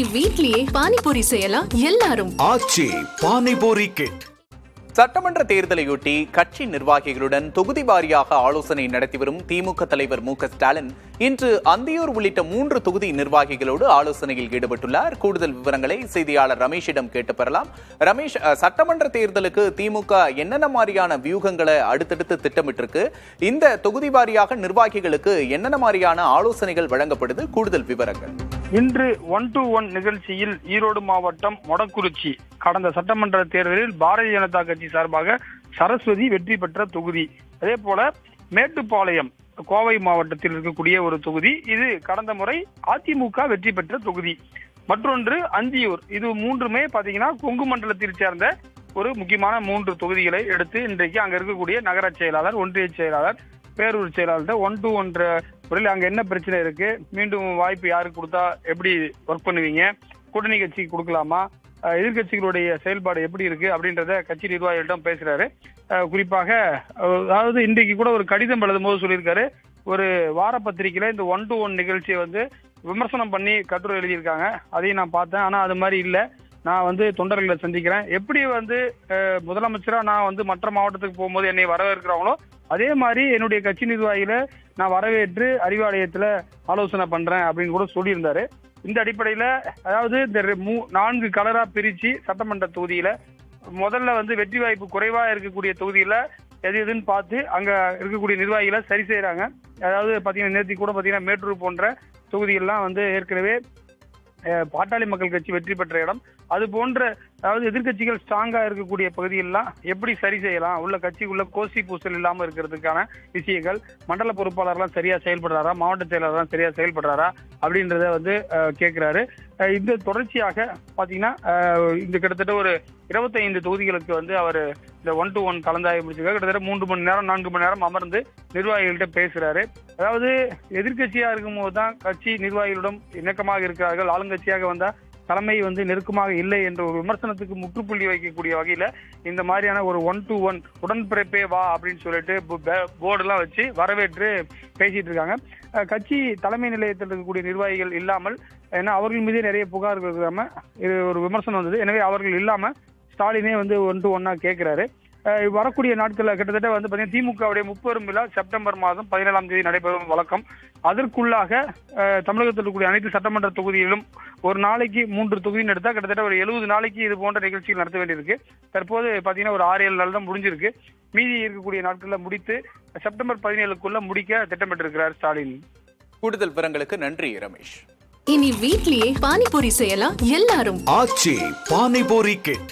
இனி வீட்லயே பானிபூரி செய்யலாம் எல்லாரும். ஆச்சி பானிபூரி கிட். சட்டமன்ற தேர்தலையொட்டி கட்சி நிர்வாகிகளுடன் தொகுதி வாரியாக ஆலோசனை நடத்தி வரும் திமுக தலைவர் மு க ஸ்டாலின் இன்று அந்தியூர் உள்ளிட்ட 3 தொகுதி நிர்வாகிகளோடு ஆலோசனையில் ஈடுபட்டுள்ளார். கூடுதல் விவரங்களை செய்தியாளர் ரமேஷிடம் கேட்டு பெறலாம். ரமேஷ், சட்டமன்ற தேர்தலுக்கு திமுக என்னென்ன மாதிரியான வியூகங்களை அடுத்தடுத்து திட்டமிட்டிருக்கு? இந்த தொகுதி வாரியாக நிர்வாகிகளுக்கு என்னென்ன மாதிரியான ஆலோசனைகள் வழங்கப்படுது? கூடுதல் விவரங்கள். இன்று 1-to-1 நிகழ்ச்சியில் ஈரோடு மாவட்டம் மொடக்குறிச்சி கடந்த சட்டமன்ற தேர்தலில் பாரதிய ஜனதா கட்சி சார்பாக சரஸ்வதி வெற்றி பெற்ற தொகுதி. அதே போல மேட்டுப்பாளையம் கோவை மாவட்டத்தில் இருக்கக்கூடிய ஒரு தொகுதி, இது கடந்த முறை அதிமுக வெற்றி பெற்ற தொகுதி. மற்றொன்று அந்தியூர். இது மூன்றுமே பாத்தீங்கன்னா கொங்கு மண்டலத்தில் சேர்ந்த ஒரு முக்கியமான 3 தொகுதிகளை எடுத்து இன்றைக்கு அங்க இருக்கக்கூடிய நகர செயலாளர், ஒன்றிய செயலாளர், பேரூர் செயலாளர் 1-to-1 முறையில் அங்க என்ன பிரச்சனை இருக்கு, மீண்டும் வாய்ப்பு யாருக்கு கொடுத்தா எப்படி ஒர்க் பண்ணுவீங்க, கூட்டணி கட்சிக்கு கொடுக்கலாமா, எதிர்கட்சிகளுடைய செயல்பாடு எப்படி இருக்கு அப்படின்றத கட்சி நிர்வாகிகளிடம் பேசுறாரு. குறிப்பாக அதாவது இன்றைக்கு கூட ஒரு கடிதம் எழுதும் போது சொல்லியிருக்காரு, ஒரு வார பத்திரிகையில இந்த 1-to-1 நிகழ்ச்சியை விமர்சனம் பண்ணி கட்டுரை எழுதியிருக்காங்க. அதையும் நான் பார்த்தேன். ஆனா அது மாதிரி இல்லை, நான் தொண்டர்களை சந்திக்கிறேன், எப்படி முதலமைச்சரா நான் மற்ற மாவட்டத்துக்கு போகும்போது என்னை வரவேற்கிறாங்களோ அதே மாதிரி என்னுடைய கட்சி நிர்வாகிகளை நான் வரவேற்று அறிவாலயத்துல ஆலோசனை பண்றேன் அப்படின்னு கூட சொல்லியிருந்தாரு. இந்த அடிப்படையில அதாவது இந்த 4 கலரா பிரிச்சு சட்டமன்ற தொகுதியில முதல்ல வெற்றி வாய்ப்பு குறைவா இருக்கக்கூடிய தொகுதியில எது எதுன்னு பார்த்து அங்க இருக்கக்கூடிய நிர்வாகிகளை சரி செய்யறாங்க. அதாவது பாத்தீங்கன்னா நேற்று கூட பாத்தீங்கன்னா மேட்டூர் போன்ற தொகுதிகள்லாம் ஏற்கனவே பாட்டாளி மக்கள் கட்சி வெற்றி பெற்ற இடம். அது போன்ற அதாவது எதிர்கட்சிகள் ஸ்ட்ராங்கா இருக்கக்கூடிய பகுதியெல்லாம் எப்படி சரி செய்யலாம், உள்ள கட்சிக்குள்ள கோசி பூசல் இல்லாம இருக்கிறதுக்கான விஷயங்கள், மண்டல பொறுப்பாளர்லாம் சரியா செயல்படுறாரா, மாவட்ட செயலாளர்லாம் சரியா செயல்படுறாரா அப்படின்றத கேட்கிறாரு. இந்த தொடர்ச்சியாக பாத்தீங்கன்னா இந்த கிட்டத்தட்ட ஒரு 25 தொகுதிகளுக்கு அவர் இந்த 1-to-1 கலந்தாய்வு முடிச்சிருக்காரு. கிட்டத்தட்ட 3 மணி நேரம் 4 மணி நேரம் அமர்ந்து நிர்வாகிகள்கிட்ட பேசுறாரு. அதாவது எதிர்கட்சியா இருக்கும்போது தான் கட்சி நிர்வாகிகளிடம் இணக்கமாக இருக்கிறார்கள், ஆளுங்கட்சியாக வந்தா தலைமை நெருக்கமாக இல்லை என்ற ஒரு விமர்சனத்துக்கு முற்றுப்புள்ளி வைக்கக்கூடிய வகையில இந்த மாதிரியான ஒரு 1-to-1 உடன்பிறப்பே வா அப்படின்னு சொல்லிட்டு போர்டு எல்லாம் வச்சு வரவேற்று பேசிட்டு இருக்காங்க. கட்சி தலைமை நிலையத்தில் இருக்கக்கூடிய நிர்வாகிகள் இல்லாமல், ஏன்னா அவர்கள் மீதே நிறைய புகார்கள் இருக்காம இது ஒரு விமர்சனம் வந்தது. எனவே அவர்கள் இல்லாம ஸ்டாலினே 1-to-1 கேட்கிறாரு. வரக்கூடிய நாட்கள்ல கிட்டத்தட்ட பாத்தீங்கன்னா திமுகவுடைய 30 விழா செப்டம்பர் மாதம் 17ஆம் தேதி நடைபெறும் வழக்கம். அதற்குள்ளாக தமிழகத்தில் இருக்கக்கூடிய அனைத்து சட்டமன்ற தொகுதியிலும் ஒரு நாளைக்கு 3 தொகுதின்னு எடுத்தா கிட்டத்தட்ட ஒரு 70 நாளைக்கு இது போன்ற நிகழ்ச்சிகள் நடத்த வேண்டியிருக்கு. தற்போது பாத்தீங்கன்னா ஒரு 6-7 நாள் தான் முடிஞ்சிருக்கு. மீதி இருக்கக்கூடிய நாட்கள்ல முடித்து செப்டம்பர் 17க்குள்ள முடிக்க திட்டமிட்டிருக்கிறார் ஸ்டாலின். கூடுதல் விவரங்களுக்கு நன்றி ரமேஷ். இனி வீட்லயே பானிபூரி செய்யலாம் எல்லாரும். ஆச்சி பானிபூரி கிட்.